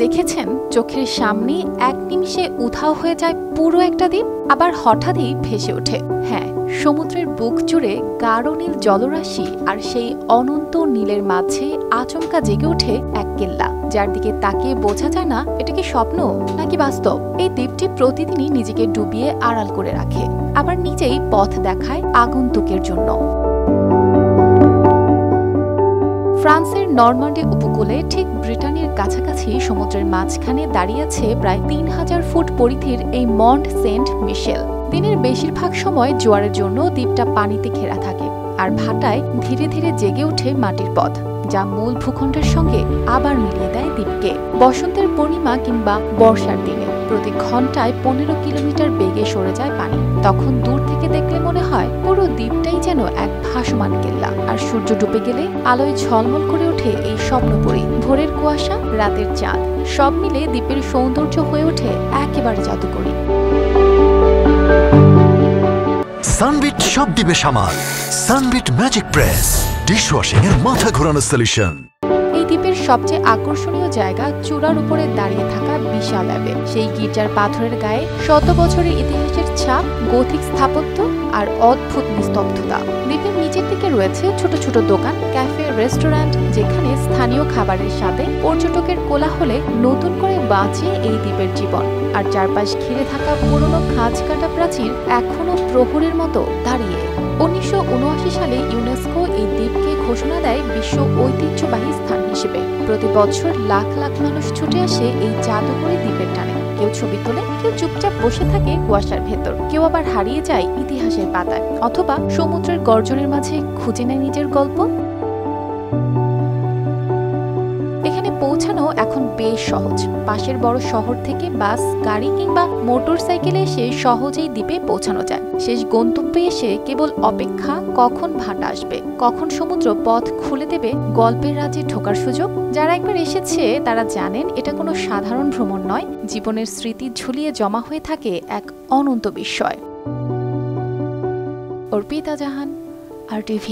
দেখেছেন চোখের সামনে এক নিমিষে উধাও হয়ে যায় পুরো একটা দ্বীপ, আবার হঠাৎই ভেসে ওঠে? হ্যাঁ, সমুদ্রের বুক জুড়ে গাঢ় নীল জলরাশি আর সেই অনন্ত নীলের মাঝে আচমকা জেগে ওঠে এক কেল্লা, যার দিকে তাকিয়ে বোঝা যায় না এটা কি স্বপ্ন নাকি বাস্তব। এই দ্বীপটি প্রতিদিনই নিজেকে ডুবিয়ে আড়াল করে রাখে, আবার নিজেই পথ দেখায় আগন্তুকের জন্য। ফ্রান্সের নরমান্ডি উপকূলে ঠিক ব্রিটানির কাছাকাছি সমুদ্রের মাঝখানে দাঁড়িয়ে আছে প্রায় ৩,০০০ ফুট পরিধির এই মন্ট সেন্ট মিশেল। দিনের বেশিরভাগ সময় জোয়ারের জন্য দ্বীপটা পানিতে ঘেরা থাকে, আর ভাটায় ধীরে ধীরে জেগে ওঠে মাটির পথ, যা মূল ভূখণ্ডের সঙ্গে আবার মিলিয়ে দেয় দ্বীপকে। বসন্তের পূর্ণিমা কিংবা বর্ষার দিনে প্রতি ঘন্টায় ১৫ কিলোমিটার বেগে সরে যায় পানি। তখন দূর থেকে দেখলে মনে হয় পুরো দ্বীপটাই যেন এক ভাসমান কেল্লা, আর সূর্য ডুবে গেলে আলোয় ঝলমল করে ওঠে এই স্বপ্নপুরী। ভোরের কুয়াশা, রাতের চাঁদ, সব মিলে দ্বীপের সৌন্দর্য হয়ে ওঠে একেবারে জাদুকরী। সানবিট সব দিবে সামাল। সানবিট ম্যাজিক প্রেস ডিশওয়াশিং এর মাথা ঘোরানো সলিউশন। এই দ্বীপের সবচেয়ে আকর্ষণীয় জায়গা চূড়ার উপরে দাঁড়িয়ে থাকা বিশাল অ্যাবে। সেই গির্জার পাথরের গায়ে শত বছরের ইতিহাসের ছাপ, গথিক স্থাপত্য আর অদ্ভুত নিস্তব্ধতা। দ্বীপের নিচের দিকে রয়েছে ছোট ছোট দোকান, ক্যাফে, রেস্টুরেন্ট, যেখানে স্থানীয় খাবারের স্বাদে পর্যটকের কোলাহলে নতুন করে বাঁচে এই দ্বীপের জীবন। আর চারপাশ ঘিরে থাকা পুরনো খাঁজ কাটা প্রাচীর এখনো প্রহরের মতো দাঁড়িয়ে। ১৯৭৯ সালে ইউনেস্কো এই দ্বীপকে ঘোষণা দেয় বিশ্ব ঐতিহ্যবাহী স্থান হিসেবে। প্রতি বছর লাখ লাখ মানুষ ছুটে আসে এই জাদুকরী দ্বীপের টানে। কেউ ছবি তোলে, কেউ চুপচাপ বসে থাকে কুয়াশার ভেতর, কেউ আবার হারিয়ে যায় ইতিহাসের পাতায়, অথবা সমুদ্রের গর্জনের মাঝে খুঁজে নেয় নিজের গল্প। এখানে পৌঁছানো এখন বেশ সহজ। পাশের বড় শহর থেকে বাস, গাড়ি কিংবা মোটর সাইকেলে এসে সহজেই দ্বীপে পৌঁছানো যায়। শেষ গন্তব্যে এসে কেবল অপেক্ষা, কখন ভাটা আসবে, কখন সমুদ্র পথ খুলে দেবে গল্পের রাজ্যে ঢোকার সুযোগ। যারা একবার এসেছে তারা জানেন এটা কোনো সাধারণ ভ্রমণ নয়, জীবনের স্মৃতি ঝুলিয়ে জমা হয়ে থাকে এক অনন্ত বিস্ময়। অর্পিতা জাহান, RTV।